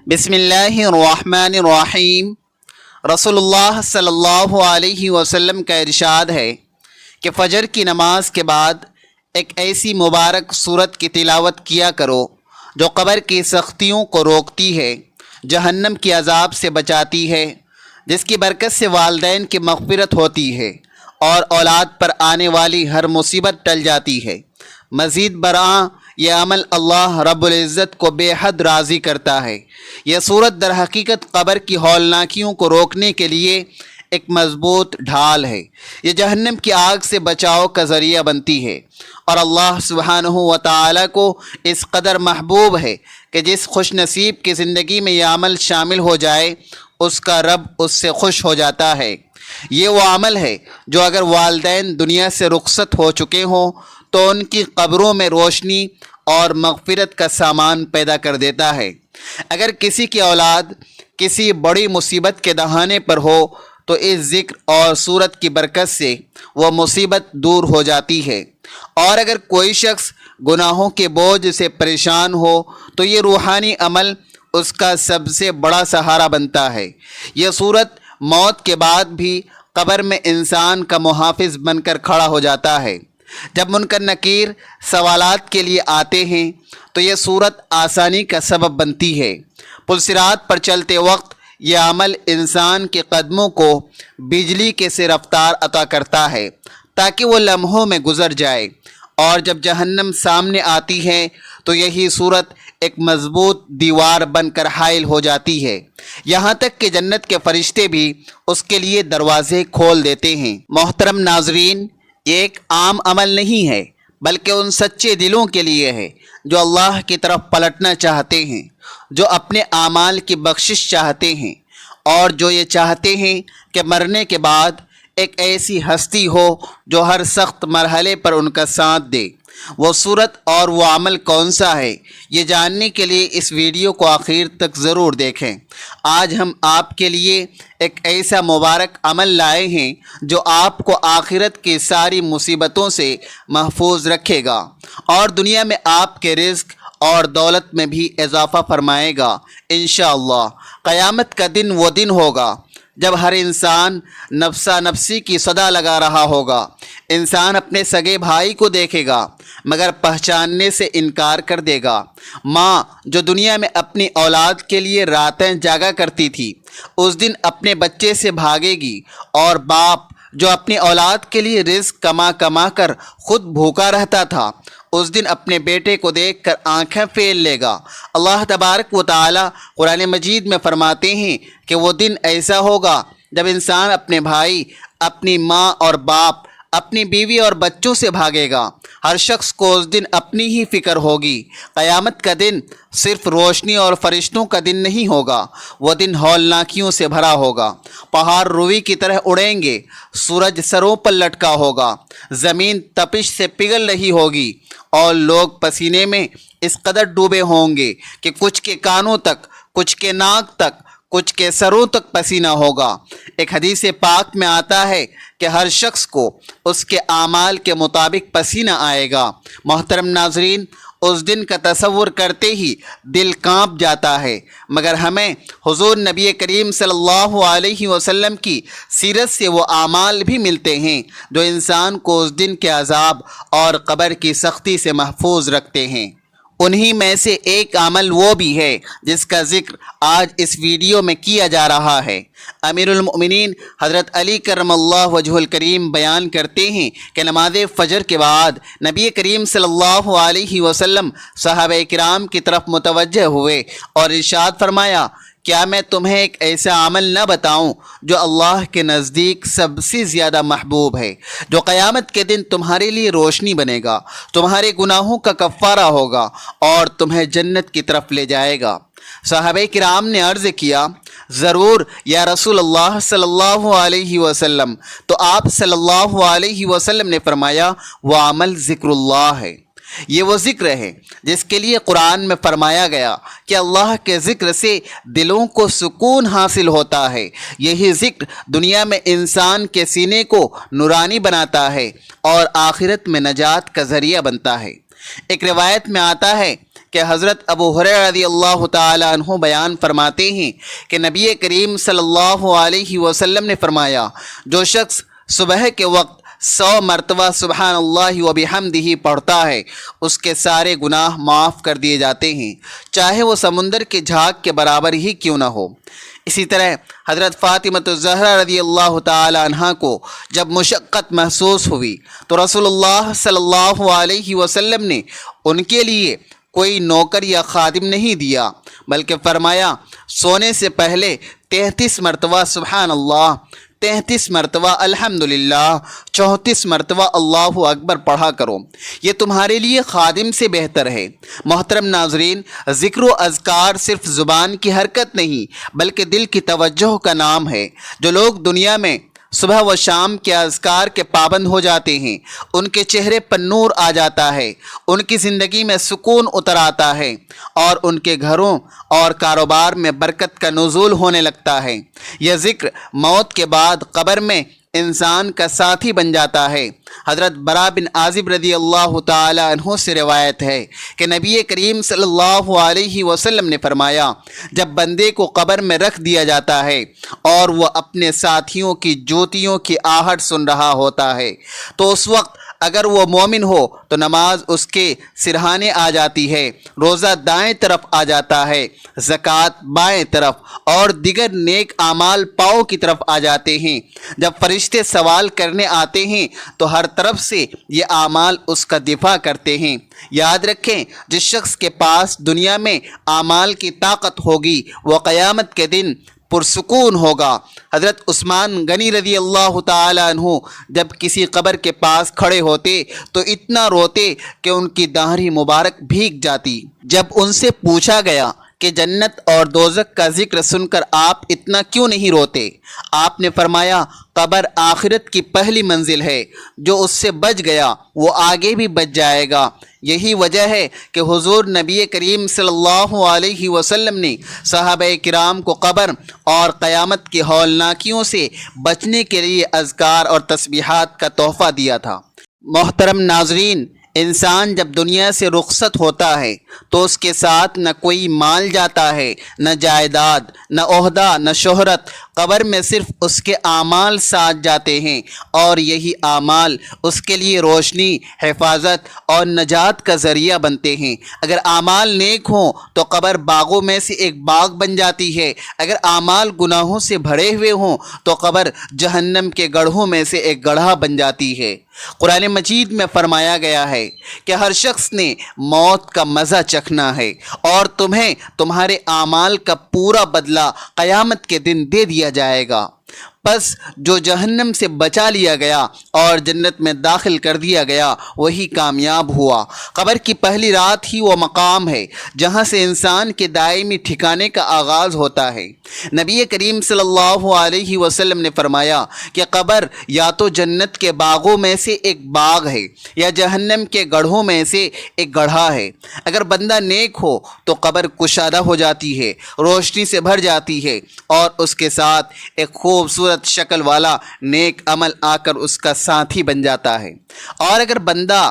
بسم اللہ الرحمن الرحیم۔ رسول اللہ صلی اللہ علیہ وسلم کا ارشاد ہے کہ فجر کی نماز کے بعد ایک ایسی مبارک سورت کی تلاوت کیا کرو جو قبر کی سختیوں کو روکتی ہے، جہنم کی عذاب سے بچاتی ہے، جس کی برکت سے والدین کی مغفرت ہوتی ہے اور اولاد پر آنے والی ہر مصیبت ٹل جاتی ہے۔ مزید برآں یہ عمل اللہ رب العزت کو بے حد راضی کرتا ہے۔ یہ صورت در حقیقت قبر کی ہولناکیوں کو روکنے کے لیے ایک مضبوط ڈھال ہے۔ یہ جہنم کی آگ سے بچاؤ کا ذریعہ بنتی ہے، اور اللہ سبحانہ و تعالی کو اس قدر محبوب ہے کہ جس خوش نصیب کی زندگی میں یہ عمل شامل ہو جائے اس کا رب اس سے خوش ہو جاتا ہے۔ یہ وہ عمل ہے جو اگر والدین دنیا سے رخصت ہو چکے ہوں تو ان کی قبروں میں روشنی اور مغفرت کا سامان پیدا کر دیتا ہے۔ اگر کسی کی اولاد کسی بڑی مصیبت کے دہانے پر ہو تو اس ذکر اور صورت کی برکت سے وہ مصیبت دور ہو جاتی ہے، اور اگر کوئی شخص گناہوں کے بوجھ سے پریشان ہو تو یہ روحانی عمل اس کا سب سے بڑا سہارا بنتا ہے۔ یہ صورت موت کے بعد بھی قبر میں انسان کا محافظ بن کر کھڑا ہو جاتا ہے۔ جب منکر نکیر سوالات کے لیے آتے ہیں تو یہ صورت آسانی کا سبب بنتی ہے۔ پل صراط پر چلتے وقت یہ عمل انسان کے قدموں کو بجلی کے سے رفتار عطا کرتا ہے تاکہ وہ لمحوں میں گزر جائے، اور جب جہنم سامنے آتی ہے تو یہی صورت ایک مضبوط دیوار بن کر حائل ہو جاتی ہے، یہاں تک کہ جنت کے فرشتے بھی اس کے لیے دروازے کھول دیتے ہیں۔ محترم ناظرین، یہ ایک عام عمل نہیں ہے بلکہ ان سچے دلوں کے لیے ہے جو اللہ کی طرف پلٹنا چاہتے ہیں، جو اپنے اعمال کی بخشش چاہتے ہیں، اور جو یہ چاہتے ہیں کہ مرنے کے بعد ایک ایسی ہستی ہو جو ہر سخت مرحلے پر ان کا ساتھ دے۔ وہ صورت اور وہ عمل کون سا ہے، یہ جاننے کے لیے اس ویڈیو کو آخر تک ضرور دیکھیں۔ آج ہم آپ کے لیے ایک ایسا مبارک عمل لائے ہیں جو آپ کو آخرت کی ساری مصیبتوں سے محفوظ رکھے گا، اور دنیا میں آپ کے رزق اور دولت میں بھی اضافہ فرمائے گا انشاءاللہ۔ قیامت کا دن وہ دن ہوگا جب ہر انسان نفسا نفسی کی صدا لگا رہا ہوگا۔ انسان اپنے سگے بھائی کو دیکھے گا مگر پہچاننے سے انکار کر دے گا۔ ماں جو دنیا میں اپنی اولاد کے لیے راتیں جاگا کرتی تھی اس دن اپنے بچے سے بھاگے گی، اور باپ جو اپنی اولاد کے لیے رزق کما کما کر خود بھوکا رہتا تھا اس دن اپنے بیٹے کو دیکھ کر آنکھیں پھیر لے گا۔ اللہ تبارک و تعالی قرآن مجید میں فرماتے ہیں کہ وہ دن ایسا ہوگا جب انسان اپنے بھائی، اپنی ماں اور باپ، اپنی بیوی اور بچوں سے بھاگے گا۔ ہر شخص کو اس دن اپنی ہی فکر ہوگی۔ قیامت کا دن صرف روشنی اور فرشتوں کا دن نہیں ہوگا، وہ دن ہولناکیوں سے بھرا ہوگا۔ پہاڑ روئی کی طرح اڑیں گے، سورج سروں پر لٹکا ہوگا، زمین تپش سے پگھل رہی ہوگی، اور لوگ پسینے میں اس قدر ڈوبے ہوں گے کہ کچھ کے کانوں تک، کچھ کے ناک تک، کچھ کے سروں تک پسینہ ہوگا۔ ایک حدیث پاک میں آتا ہے کہ ہر شخص کو اس کے اعمال کے مطابق پسینہ آئے گا۔ محترم ناظرین، اس دن کا تصور کرتے ہی دل کانپ جاتا ہے، مگر ہمیں حضور نبی کریم صلی اللہ علیہ وسلم کی سیرت سے وہ اعمال بھی ملتے ہیں جو انسان کو اس دن کے عذاب اور قبر کی سختی سے محفوظ رکھتے ہیں۔ انہی میں سے ایک عمل وہ بھی ہے جس کا ذکر آج اس ویڈیو میں کیا جا رہا ہے۔ امیر المؤمنین حضرت علی کرم اللہ وجہ الکریم بیان کرتے ہیں کہ نماز فجر کے بعد نبی کریم صلی اللہ علیہ وسلم صحابہ کرام کی طرف متوجہ ہوئے اور ارشاد فرمایا، کیا میں تمہیں ایک ایسا عمل نہ بتاؤں جو اللہ کے نزدیک سب سے زیادہ محبوب ہے، جو قیامت کے دن تمہارے لیے روشنی بنے گا، تمہارے گناہوں کا کفارہ ہوگا اور تمہیں جنت کی طرف لے جائے گا؟ صحابہ کرام نے عرض کیا، ضرور یا رسول اللہ صلی اللہ علیہ وسلم۔ تو آپ صلی اللہ علیہ وسلم نے فرمایا، وہ عمل ذکر اللہ ہے۔ یہ وہ ذکر ہے جس کے لیے قرآن میں فرمایا گیا کہ اللہ کے ذکر سے دلوں کو سکون حاصل ہوتا ہے۔ یہی ذکر دنیا میں انسان کے سینے کو نورانی بناتا ہے اور آخرت میں نجات کا ذریعہ بنتا ہے۔ ایک روایت میں آتا ہے کہ حضرت ابو ہریرہ رضی اللہ تعالیٰ عنہ بیان فرماتے ہیں کہ نبی کریم صلی اللہ علیہ وسلم نے فرمایا، جو شخص صبح کے وقت 100 مرتبہ سبحان اللہ و بحمدہ پڑھتا ہے، اس کے سارے گناہ معاف کر دیے جاتے ہیں، چاہے وہ سمندر کے جھاگ کے برابر ہی کیوں نہ ہو۔ اسی طرح حضرت فاطمہ الزہرا رضی اللہ تعالی عنہا کو جب مشقت محسوس ہوئی تو رسول اللہ صلی اللہ علیہ وسلم نے ان کے لیے کوئی نوکر یا خادم نہیں دیا، بلکہ فرمایا سونے سے پہلے 33 مرتبہ سبحان اللہ، 33 مرتبہ الحمدللہ، 34 مرتبہ اللہ اکبر پڑھا کرو، یہ تمہارے لیے خادم سے بہتر ہے۔ محترم ناظرین، ذکر و اذکار صرف زبان کی حرکت نہیں بلکہ دل کی توجہ کا نام ہے۔ جو لوگ دنیا میں صبح و شام کے اذکار کے پابند ہو جاتے ہیں، ان کے چہرے پر نور آ جاتا ہے، ان کی زندگی میں سکون اتر آتا ہے اور ان کے گھروں اور کاروبار میں برکت کا نزول ہونے لگتا ہے۔ یہ ذکر موت کے بعد قبر میں انسان کا ساتھی بن جاتا ہے۔ حضرت برا بن عازب رضی اللہ تعالی عنہ سے روایت ہے کہ نبی کریم صلی اللہ علیہ وسلم نے فرمایا، جب بندے کو قبر میں رکھ دیا جاتا ہے اور وہ اپنے ساتھیوں کی جوتیوں کی آہٹ سن رہا ہوتا ہے تو اس وقت اگر وہ مومن ہو تو نماز اس کے سرہانے آ جاتی ہے، روزہ دائیں طرف آ جاتا ہے، زکوٰۃ بائیں طرف اور دیگر نیک اعمال پاؤں کی طرف آ جاتے ہیں۔ جب فرشتے سوال کرنے آتے ہیں تو ہر طرف سے یہ اعمال اس کا دفاع کرتے ہیں۔ یاد رکھیں، جس شخص کے پاس دنیا میں اعمال کی طاقت ہوگی وہ قیامت کے دن پرسکون ہوگا۔ حضرت عثمان غنی رضی اللہ تعالی عنہ جب کسی قبر کے پاس کھڑے ہوتے تو اتنا روتے کہ ان کی داڑھی مبارک بھیگ جاتی۔ جب ان سے پوچھا گیا کہ جنت اور دوزخ کا ذکر سن کر آپ اتنا کیوں نہیں روتے، آپ نے فرمایا قبر آخرت کی پہلی منزل ہے، جو اس سے بچ گیا وہ آگے بھی بچ جائے گا۔ یہی وجہ ہے کہ حضور نبی کریم صلی اللہ علیہ وسلم نے صحابہ کرام کو قبر اور قیامت کی ہولناکیوں سے بچنے کے لیے اذکار اور تسبیحات کا تحفہ دیا تھا۔ محترم ناظرین، انسان جب دنیا سے رخصت ہوتا ہے تو اس کے ساتھ نہ کوئی مال جاتا ہے، نہ جائیداد، نہ عہدہ، نہ شہرت۔ قبر میں صرف اس کے اعمال ساتھ جاتے ہیں اور یہی اعمال اس کے لیے روشنی، حفاظت اور نجات کا ذریعہ بنتے ہیں۔ اگر اعمال نیک ہوں تو قبر باغوں میں سے ایک باغ بن جاتی ہے، اگر اعمال گناہوں سے بھرے ہوئے ہوں تو قبر جہنم کے گڑھوں میں سے ایک گڑھا بن جاتی ہے۔ قرآن مجید میں فرمایا گیا ہے کہ ہر شخص نے موت کا مزہ چکھنا ہے اور تمہیں تمہارے اعمال کا پورا بدلہ قیامت کے دن دے دیا جائے گا۔ پس جو جہنم سے بچا لیا گیا اور جنت میں داخل کر دیا گیا وہی کامیاب ہوا۔ قبر کی پہلی رات ہی وہ مقام ہے جہاں سے انسان کے دائمی ٹھکانے کا آغاز ہوتا ہے۔ نبی کریم صلی اللہ علیہ وسلم نے فرمایا کہ قبر یا تو جنت کے باغوں میں سے ایک باغ ہے یا جہنم کے گڑھوں میں سے ایک گڑھا ہے۔ اگر بندہ نیک ہو تو قبر کشادہ ہو جاتی ہے، روشنی سے بھر جاتی ہے اور اس کے ساتھ ایک خوبصورت شکل والا نیک عمل آ کر اس کا ساتھی بن جاتا ہے۔ اور اگر بندہ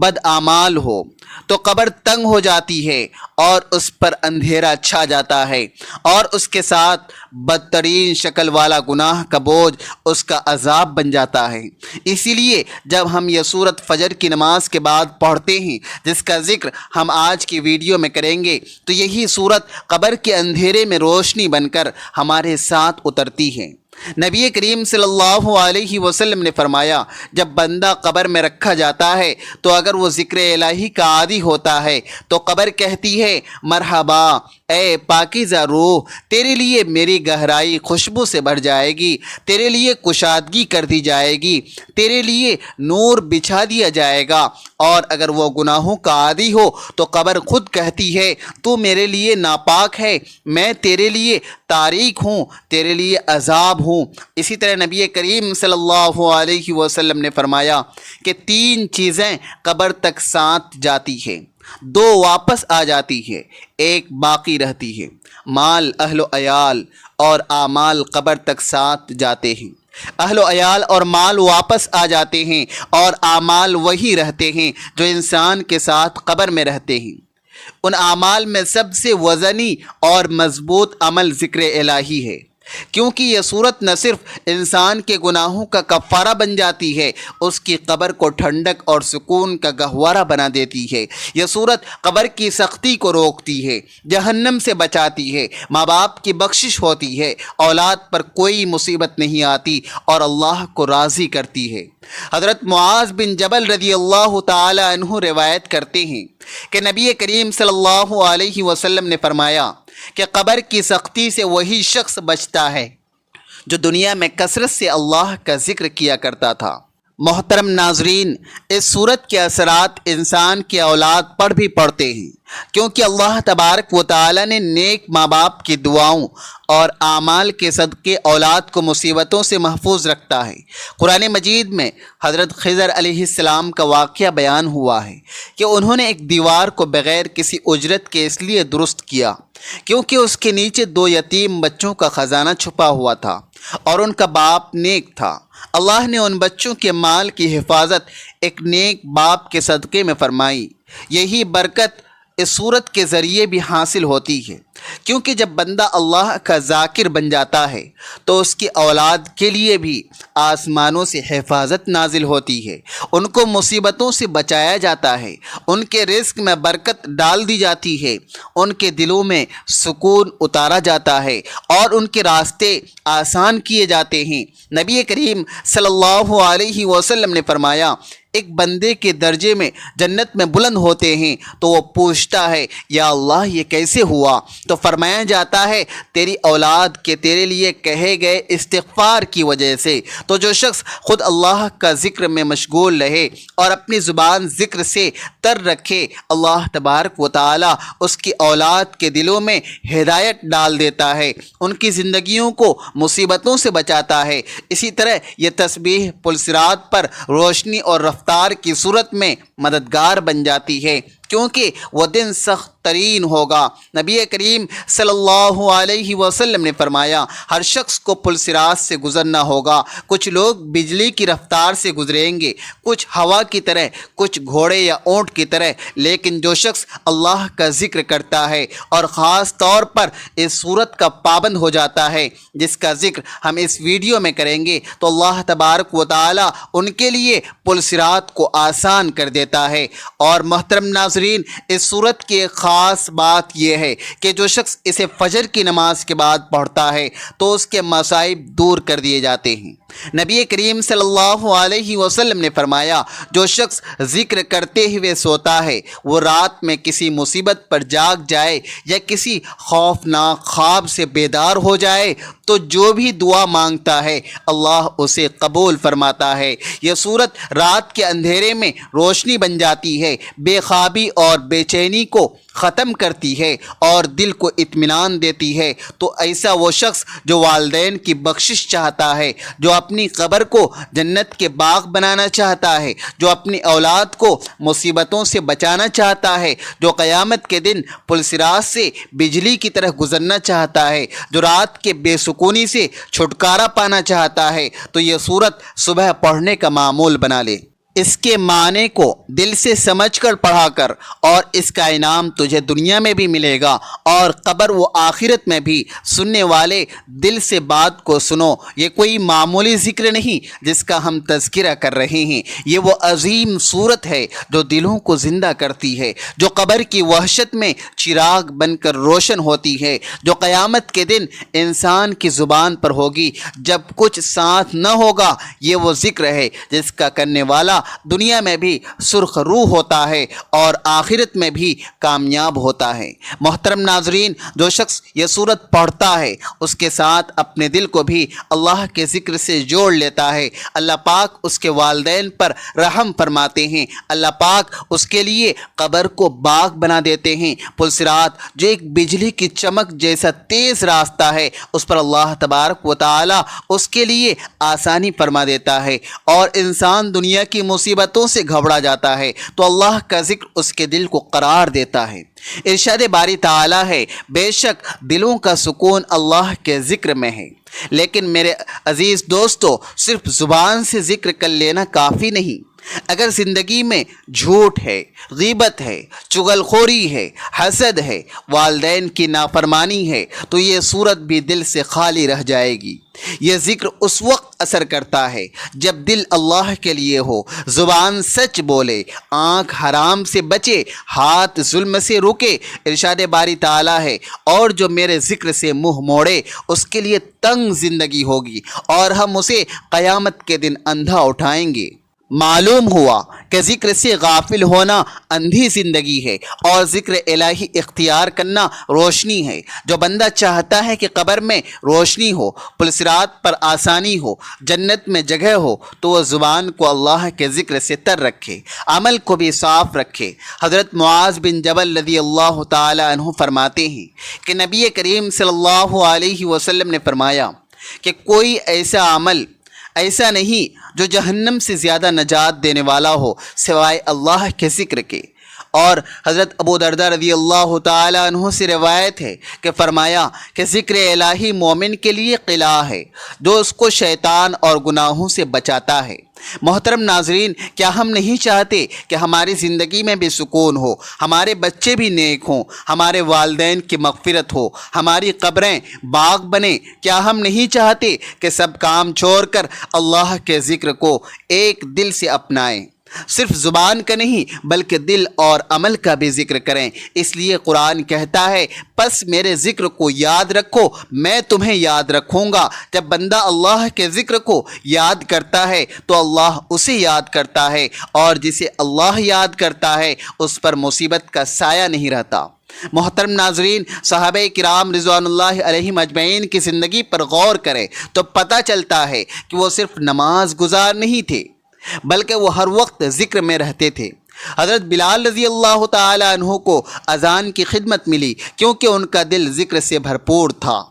بد اعمال ہو تو قبر تنگ ہو جاتی ہے اور اس پر اندھیرا چھا جاتا ہے اور اس کے ساتھ بدترین شکل والا گناہ کا بوجھ اس کا عذاب بن جاتا ہے۔ اسی لیے جب ہم یہ سورت فجر کی نماز کے بعد پڑھتے ہیں، جس کا ذکر ہم آج کی ویڈیو میں کریں گے، تو یہی سورت قبر کے اندھیرے میں روشنی بن کر ہمارے ساتھ اترتی ہے۔ نبی کریم صلی اللہ علیہ وسلم نے فرمایا، جب بندہ قبر میں رکھا جاتا ہے تو اگر وہ ذکر الہی کا عادی ہوتا ہے تو قبر کہتی ہے، مرحبا اے پاکیزہ روح، تیرے لیے میری گہرائی خوشبو سے بھر جائے گی، تیرے لیے کشادگی کر دی جائے گی، تیرے لیے نور بچھا دیا جائے گا۔ اور اگر وہ گناہوں کا عادی ہو تو قبر خود کہتی ہے، تو میرے لیے ناپاک ہے، میں تیرے لیے تاریک ہوں، تیرے لیے عذاب ہوں۔ اسی طرح نبی کریم صلی اللہ علیہ وسلم نے فرمایا کہ 3 چیزیں قبر تک ساتھ جاتی ہیں، 2 واپس آ جاتی ہے، 1 باقی رہتی ہے۔ مال، اہل و عیال اور اعمال قبر تک ساتھ جاتے ہیں۔ اہل و عیال اور مال واپس آ جاتے ہیں اور اعمال وہی رہتے ہیں جو انسان کے ساتھ قبر میں رہتے ہیں۔ ان اعمال میں سب سے وزنی اور مضبوط عمل ذکر الہی ہے، کیونکہ یہ صورت نہ صرف انسان کے گناہوں کا کفارہ بن جاتی ہے، اس کی قبر کو ٹھنڈک اور سکون کا گہوارہ بنا دیتی ہے۔ یہ صورت قبر کی سختی کو روکتی ہے، جہنم سے بچاتی ہے، ماں باپ کی بخشش ہوتی ہے، اولاد پر کوئی مصیبت نہیں آتی اور اللہ کو راضی کرتی ہے۔ حضرت معاذ بن جبل رضی اللہ تعالی عنہ روایت کرتے ہیں کہ نبی کریم صلی اللہ علیہ وسلم نے فرمایا کہ قبر کی سختی سے وہی شخص بچتا ہے جو دنیا میں کثرت سے اللہ کا ذکر کیا کرتا تھا۔ محترم ناظرین، اس صورت کے اثرات انسان کی اولاد پر بھی پڑتے ہیں، کیونکہ اللہ تبارک و تعالی نے نیک ماں باپ کی دعاؤں اور اعمال کے صدقے اولاد کو مصیبتوں سے محفوظ رکھتا ہے۔ قرآن مجید میں حضرت خضر علیہ السلام کا واقعہ بیان ہوا ہے کہ انہوں نے ایک دیوار کو بغیر کسی اجرت کے اس لیے درست کیا کیونکہ اس کے نیچے 2 یتیم بچوں کا خزانہ چھپا ہوا تھا اور ان کا باپ نیک تھا۔ اللہ نے ان بچوں کے مال کی حفاظت ایک نیک باپ کے صدقے میں فرمائی۔ یہی برکت اس صورت کے ذریعے بھی حاصل ہوتی ہے، کیونکہ جب بندہ اللہ کا ذاکر بن جاتا ہے تو اس کی اولاد کے لیے بھی آسمانوں سے حفاظت نازل ہوتی ہے، ان کو مصیبتوں سے بچایا جاتا ہے، ان کے رزق میں برکت ڈال دی جاتی ہے، ان کے دلوں میں سکون اتارا جاتا ہے اور ان کے راستے آسان کیے جاتے ہیں۔ نبی کریم صلی اللہ علیہ وسلم نے فرمایا، ایک بندے کے درجے میں جنت میں بلند ہوتے ہیں تو وہ پوچھتا ہے، یا اللہ یہ کیسے ہوا؟ تو فرمایا جاتا ہے تیری اولاد کے تیرے لیے کہے گئے استغفار کی وجہ سے۔ تو جو شخص خود اللہ کا ذکر میں مشغول رہے اور اپنی زبان ذکر سے تر رکھے، اللہ تبارک و تعالی اس کی اولاد کے دلوں میں ہدایت ڈال دیتا ہے، ان کی زندگیوں کو مصیبتوں سے بچاتا ہے۔ اسی طرح یہ تسبیح پلصراط پر روشنی اور رفتار کی صورت میں مددگار بن جاتی ہے، کیونکہ وہ دن سخت ترین ہوگا۔ نبی کریم صلی اللہ علیہ وسلم نے فرمایا، ہر شخص کو پلصراط سے گزرنا ہوگا۔ کچھ لوگ بجلی کی رفتار سے گزریں گے، کچھ ہوا کی طرح، کچھ گھوڑے یا اونٹ کی طرح، لیکن جو شخص اللہ کا ذکر کرتا ہے اور خاص طور پر اس صورت کا پابند ہو جاتا ہے، جس کا ذکر ہم اس ویڈیو میں کریں گے، تو اللہ تبارک و تعالی ان کے لیے پلصراط کو آسان کر دیتا ہے۔ اور محترم ناظرین، اس صورت کی ایک خاص بات یہ ہے کہ جو شخص اسے فجر کی نماز کے بعد پڑھتا ہے تو اس کے مصائب دور کر دیے جاتے ہیں۔ نبی کریم صلی اللہ علیہ وسلم نے فرمایا، جو شخص ذکر کرتے ہوئے سوتا ہے، وہ رات میں کسی مصیبت پر جاگ جائے یا کسی خوفناک خواب سے بیدار ہو جائے تو جو بھی دعا مانگتا ہے اللہ اسے قبول فرماتا ہے۔ یہ صورت رات کے اندھیرے میں روشنی بن جاتی ہے، بے خوابی اور بے چینی کو ختم کرتی ہے اور دل کو اطمینان دیتی ہے۔ تو ایسا وہ شخص جو والدین کی بخشش چاہتا ہے، جو اپنی قبر کو جنت کے باغ بنانا چاہتا ہے، جو اپنی اولاد کو مصیبتوں سے بچانا چاہتا ہے، جو قیامت کے دن پلصراط سے بجلی کی طرح گزرنا چاہتا ہے، جو رات کے بے سکونی سے چھٹکارا پانا چاہتا ہے، تو یہ صورت صبح پڑھنے کا معمول بنا لے۔ اس کے معنی کو دل سے سمجھ کر پڑھا کر، اور اس کا انعام تجھے دنیا میں بھی ملے گا اور قبر و آخرت میں بھی۔ سننے والے دل سے بات کو سنو، یہ کوئی معمولی ذکر نہیں جس کا ہم تذکرہ کر رہے ہیں، یہ وہ عظیم صورت ہے جو دلوں کو زندہ کرتی ہے، جو قبر کی وحشت میں چراغ بن کر روشن ہوتی ہے، جو قیامت کے دن انسان کی زبان پر ہوگی جب کچھ ساتھ نہ ہوگا۔ یہ وہ ذکر ہے جس کا کرنے والا دنیا میں بھی سرخ روح ہوتا ہے اور آخرت میں بھی کامیاب ہوتا ہے۔ محترم ناظرین، جو شخص یہ صورت پڑھتا ہے اس کے ساتھ اپنے دل کو بھی اللہ کے ذکر سے جوڑ لیتا ہے، اللہ پاک اس کے والدین پر رحم فرماتے ہیں، اللہ پاک اس کے لیے قبر کو باغ بنا دیتے ہیں۔ پلصراط جو ایک بجلی کی چمک جیسا تیز راستہ ہے، اس پر اللہ تبارک و تعالی اس کے لیے آسانی فرما دیتا ہے، اور انسان دنیا کی مصیبتوں سے گھبرا جاتا ہے تو اللہ کا ذکر اس کے دل کو قرار دیتا ہے۔ ارشاد باری تعالی ہے، بے شک دلوں کا سکون اللہ کے ذکر میں ہے۔ لیکن میرے عزیز دوستو، صرف زبان سے ذکر کر لینا کافی نہیں، اگر زندگی میں جھوٹ ہے، غیبت ہے، چغلخوری ہے، حسد ہے، والدین کی نافرمانی ہے، تو یہ صورت بھی دل سے خالی رہ جائے گی۔ یہ ذکر اس وقت اثر کرتا ہے جب دل اللہ کے لیے ہو، زبان سچ بولے، آنکھ حرام سے بچے، ہاتھ ظلم سے رکے۔ ارشاد باری تعالیٰ ہے، اور جو میرے ذکر سے منہ موڑے اس کے لیے تنگ زندگی ہوگی اور ہم اسے قیامت کے دن اندھا اٹھائیں گے۔ معلوم ہوا کہ ذکر سے غافل ہونا اندھی زندگی ہے اور ذکر الہی اختیار کرنا روشنی ہے۔ جو بندہ چاہتا ہے کہ قبر میں روشنی ہو، پلصراط پر آسانی ہو، جنت میں جگہ ہو، تو وہ زبان کو اللہ کے ذکر سے تر رکھے، عمل کو بھی صاف رکھے۔ حضرت معاذ بن جبل رضی اللہ تعالی عنہ فرماتے ہیں کہ نبی کریم صلی اللہ علیہ وسلم نے فرمایا کہ کوئی ایسا عمل ایسا نہیں جو جہنم سے زیادہ نجات دینے والا ہو سوائے اللہ کے ذکر کے۔ اور حضرت ابو درداء رضی اللہ تعالی عنہ سے روایت ہے کہ فرمایا کہ ذکر الہی مومن کے لیے قلعہ ہے جو اس کو شیطان اور گناہوں سے بچاتا ہے۔ محترم ناظرین، کیا ہم نہیں چاہتے کہ ہماری زندگی میں بھی سکون ہو، ہمارے بچے بھی نیک ہوں، ہمارے والدین کی مغفرت ہو، ہماری قبریں باغ بنیں؟ کیا ہم نہیں چاہتے کہ سب کام چھوڑ کر اللہ کے ذکر کو ایک دل سے اپنائیں؟ صرف زبان کا نہیں بلکہ دل اور عمل کا بھی ذکر کریں۔ اس لیے قرآن کہتا ہے، پس میرے ذکر کو یاد رکھو، میں تمہیں یاد رکھوں گا۔ جب بندہ اللہ کے ذکر کو یاد کرتا ہے تو اللہ اسے یاد کرتا ہے، اور جسے اللہ یاد کرتا ہے اس پر مصیبت کا سایہ نہیں رہتا۔ محترم ناظرین، صحابہ کرام رضوان اللہ علیہم اجمعین کی زندگی پر غور کریں تو پتہ چلتا ہے کہ وہ صرف نماز گزار نہیں تھے بلکہ وہ ہر وقت ذکر میں رہتے تھے۔ حضرت بلال رضی اللہ تعالی عنہ کو اذان کی خدمت ملی کیونکہ ان کا دل ذکر سے بھرپور تھا۔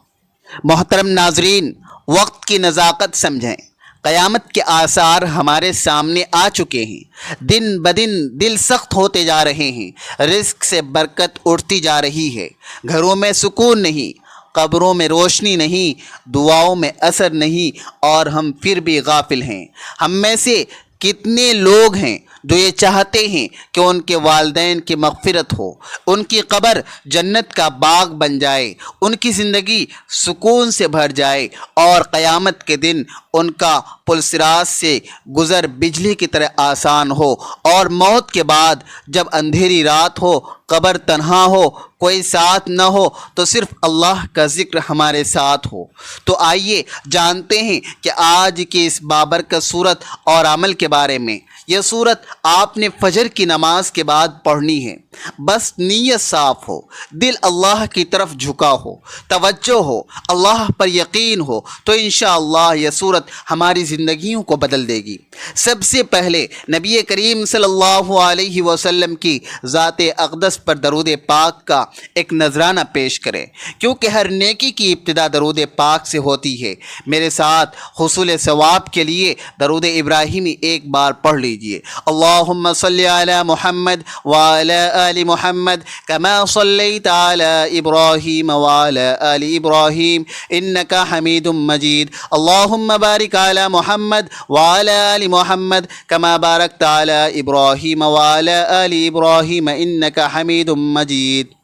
محترم ناظرین، وقت کی نزاکت سمجھیں۔ قیامت کے آثار ہمارے سامنے آ چکے ہیں۔ دن بدن دل سخت ہوتے جا رہے ہیں، رزق سے برکت اٹھتی جا رہی ہے، گھروں میں سکون نہیں، قبروں میں روشنی نہیں، دعاؤں میں اثر نہیں، اور ہم پھر بھی غافل ہیں۔ ہم میں سے کتنے لوگ ہیں جو یہ چاہتے ہیں کہ ان کے والدین کی مغفرت ہو، ان کی قبر جنت کا باغ بن جائے، ان کی زندگی سکون سے بھر جائے، اور قیامت کے دن ان کا پلصراط سے گزر بجلی کی طرح آسان ہو، اور موت کے بعد جب اندھیری رات ہو، قبر تنہا ہو، کوئی ساتھ نہ ہو، تو صرف اللہ کا ذکر ہمارے ساتھ ہو۔ تو آئیے جانتے ہیں کہ آج کی اس بابرکت صورت اور عمل کے بارے میں۔ یہ صورت آپ نے فجر کی نماز کے بعد پڑھنی ہے۔ بس نیت صاف ہو، دل اللہ کی طرف جھکا ہو، توجہ ہو، اللہ پر یقین ہو، تو انشاءاللہ یہ صورت ہماری زندگیوں کو بدل دے گی۔ سب سے پہلے نبی کریم صلی اللہ علیہ وسلم کی ذات اقدس پر درود پاک کا ایک نذرانہ پیش کریں، کیونکہ ہر نیکی کی ابتدا درود پاک سے ہوتی ہے۔ میرے ساتھ حصول ثواب کے لیے درود ابراہیمی ایک بار پڑھ لیجئے۔ اللہم صلی علی محمد وعلی آل محمد کما صلیت علی ابراہیم وعلی آل ابراہیم انکا حمید مجید۔ اللہم بارک علی محمد وعلی آل محمد کما بارکت علی ابراہیم وعلی آل ابراہیم انکا حمید مجید۔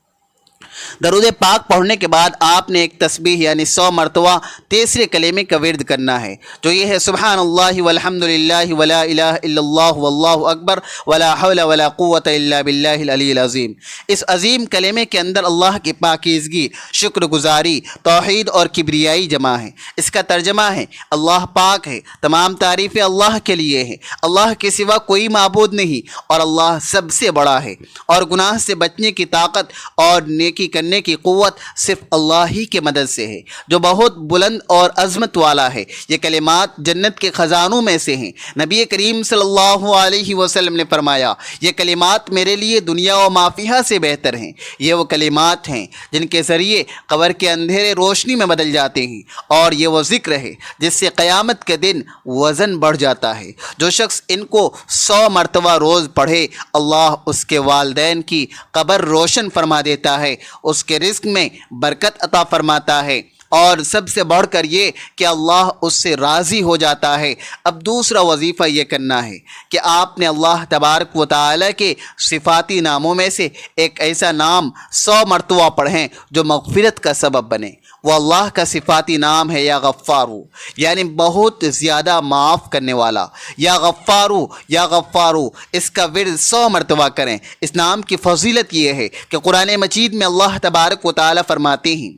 درود پاک پڑھنے کے بعد آپ نے ایک تسبیح یعنی 100 مرتبہ تیسرے کلمے کا ورد کرنا ہے، جو یہ ہے سبحان اللہ والحمد للہ ولا الہ الا اللہ واللہ اکبر ولا حول ولا قوت الا باللہ العلی العظیم۔ اس عظیم کلمے کے اندر اللہ کی پاکیزگی، شکر گزاری، توحید اور کبریائی جمع ہے۔ اس کا ترجمہ ہے اللہ پاک ہے، تمام تعریفیں اللہ کے لیے ہیں، اللہ کے سوا کوئی معبود نہیں، اور اللہ سب سے بڑا ہے، اور گناہ سے بچنے کی طاقت اور نیکی کرنے کی قوت صرف اللہ ہی کے مدد سے ہے، جو بہت بلند اور عظمت والا ہے۔ یہ کلمات جنت کے خزانوں میں سے ہیں۔ نبی کریم صلی اللہ علیہ وسلم نے فرمایا، یہ کلمات میرے لیے دنیا و ما فیہا سے بہتر ہیں۔ یہ وہ کلمات ہیں جن کے ذریعے قبر کے اندھیرے روشنی میں بدل جاتے ہیں، اور یہ وہ ذکر ہے جس سے قیامت کے دن وزن بڑھ جاتا ہے۔ جو شخص ان کو 100 مرتبہ روز پڑھے، اللہ اس کے والدین کی قبر روشن فرما دیتا ہے، اس کے رزق میں برکت عطا فرماتا ہے، اور سب سے بڑھ کر یہ کہ اللہ اس سے راضی ہو جاتا ہے۔ اب دوسرا وظیفہ یہ کرنا ہے کہ آپ نے اللہ تبارک و تعالیٰ کے صفاتی ناموں میں سے ایک ایسا نام 100 مرتبہ پڑھیں جو مغفرت کا سبب بنے۔ وہ اللہ کا صفاتی نام ہے یا غفارو، یعنی بہت زیادہ معاف کرنے والا۔ یا غفارو یا غفارو، اس کا ورد 100 مرتبہ کریں۔ اس نام کی فضیلت یہ ہے کہ قرآن مجید میں اللہ تبارک و تعالیٰ فرماتے ہیں،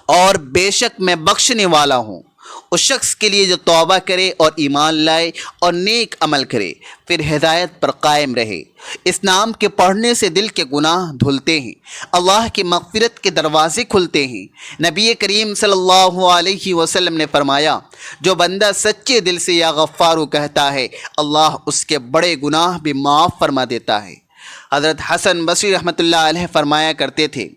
اور بے شک میں بخشنے والا ہوں اس شخص کے لیے جو توبہ کرے اور ایمان لائے اور نیک عمل کرے، پھر ہدایت پر قائم رہے۔ اس نام کے پڑھنے سے دل کے گناہ دھلتے ہیں، اللہ کی مغفرت کے دروازے کھلتے ہیں۔ نبی کریم صلی اللہ علیہ وسلم نے فرمایا، جو بندہ سچے دل سے یا غفارو کہتا ہے، اللہ اس کے بڑے گناہ بھی معاف فرما دیتا ہے۔ حضرت حسن بصری رحمۃ اللہ علیہ فرمایا کرتے تھے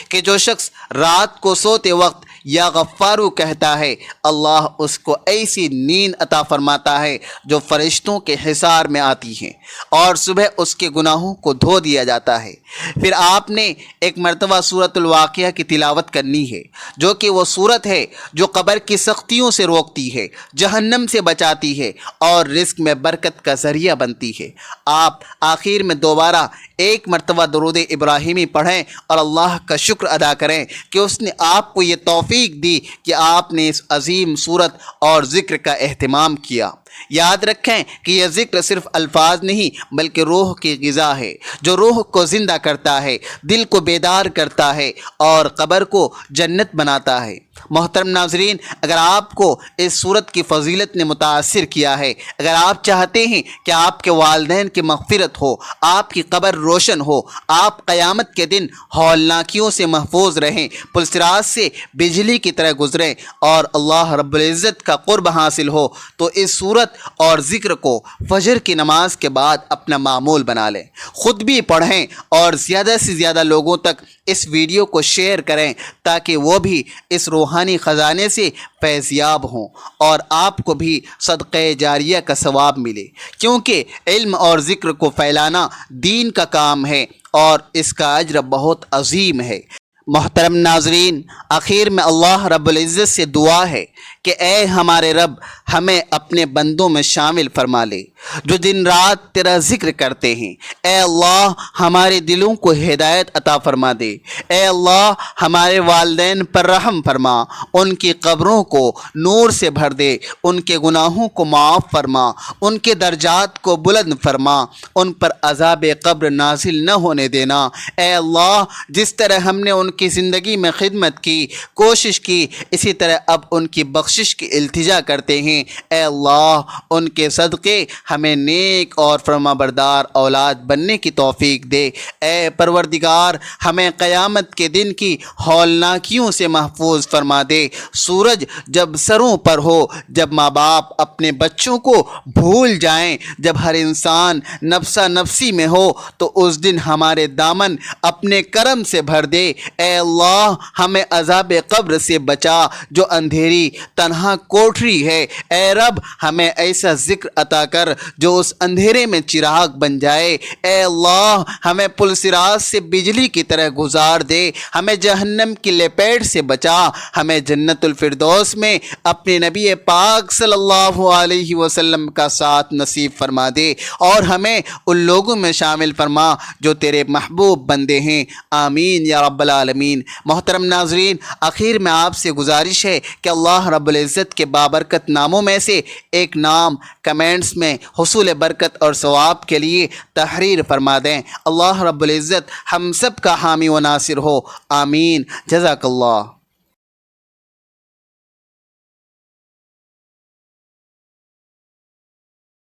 کہ جو شخص رات کو سوتے وقت یا غفارو کہتا ہے، اللہ اس کو ایسی نیند عطا فرماتا ہے جو فرشتوں کے حصار میں آتی ہے، اور صبح اس کے گناہوں کو دھو دیا جاتا ہے۔ پھر آپ نے ایک مرتبہ سورۃ الواقعہ کی تلاوت کرنی ہے، جو کہ وہ سورت ہے جو قبر کی سختیوں سے روکتی ہے، جہنم سے بچاتی ہے اور رزق میں برکت کا ذریعہ بنتی ہے۔ آپ آخر میں دوبارہ ایک مرتبہ درود ابراہیمی پڑھیں اور اللہ کا شکر ادا کریں کہ اس نے آپ کو یہ توفیق دی کہ آپ نے اس عظیم صورت اور ذکر کا اہتمام کیا۔ یاد رکھیں کہ یہ ذکر صرف الفاظ نہیں بلکہ روح کی غذا ہے، جو روح کو زندہ کرتا ہے، دل کو بیدار کرتا ہے اور قبر کو جنت بناتا ہے۔ محترم ناظرین، اگر آپ کو اس صورت کی فضیلت نے متاثر کیا ہے، اگر آپ چاہتے ہیں کہ آپ کے والدین کی مغفرت ہو، آپ کی قبر روشن ہو، آپ قیامت کے دن ہولناکیوں سے محفوظ رہیں، پلسراج سے بجلی کی طرح گزریں اور اللہ رب العزت کا قرب حاصل ہو، تو اس صورت اور ذکر کو فجر کی نماز کے بعد اپنا معمول بنا لیں، خود بھی پڑھیں اور زیادہ سے زیادہ لوگوں تک اس ویڈیو کو شیئر کریں تاکہ وہ بھی اس روحانی خزانے سے فیض یاب ہوں اور آپ کو بھی صدقہ جاریہ کا ثواب ملے، کیونکہ علم اور ذکر کو پھیلانا دین کا کام ہے اور اس کا اجر بہت عظیم ہے۔ محترم ناظرین، آخر میں اللہ رب العزت سے دعا ہے کہ اے ہمارے رب، ہمیں اپنے بندوں میں شامل فرما لے جو دن رات تیرا ذکر کرتے ہیں۔ اے اللہ، ہمارے دلوں کو ہدایت عطا فرما دے۔ اے اللہ، ہمارے والدین پر رحم فرما، ان کی قبروں کو نور سے بھر دے، ان کے گناہوں کو معاف فرما، ان کے درجات کو بلند فرما، ان پر عذاب قبر نازل نہ ہونے دینا۔ اے اللہ، جس طرح ہم نے ان کی زندگی میں خدمت کی، کوشش کی، اسی طرح اب ان کی بخشش کی التجا کرتے ہیں۔ اے اللہ، ان کے صدقے ہمیں نیک اور فرمانبردار اولاد بننے کی توفیق دے۔ اے پروردگار، ہمیں قیامت کے دن کی ہولناکیوں سے محفوظ فرما دے۔ سورج جب سروں پر ہو، جب ماں باپ اپنے بچوں کو بھول جائیں، جب ہر انسان نفسا نفسی میں ہو، تو اس دن ہمارے دامن اپنے کرم سے بھر دے۔ اے اللہ، ہمیں عذاب قبر سے بچا جو اندھیری تنہا کوٹری ہے۔ اے رب، ہمیں ایسا ذکر عطا کر جو اس اندھیرے میں چراغ بن جائے۔ اے اللہ، ہمیں پلسراج سے بجلی کی طرح گزار دے، ہمیں جہنم کی لپیٹ سے بچا، ہمیں جنت الفردوس میں اپنے نبی پاک صلی اللہ علیہ وسلم کا ساتھ نصیب فرما دے اور ہمیں ان لوگوں میں شامل فرما جو تیرے محبوب بندے ہیں۔ آمین یا رب العالمین۔ محترم ناظرین، آخر میں آپ سے گزارش ہے کہ اللہ رب العزت کے بابرکت ناموں میں سے ایک نام کمنٹس میں حصول برکت اور ثواب کے لیے تحریر فرما دیں۔ اللہ رب العزت ہم سب کا حامی و ناصر ہو۔ آمین۔ جزاک اللہ۔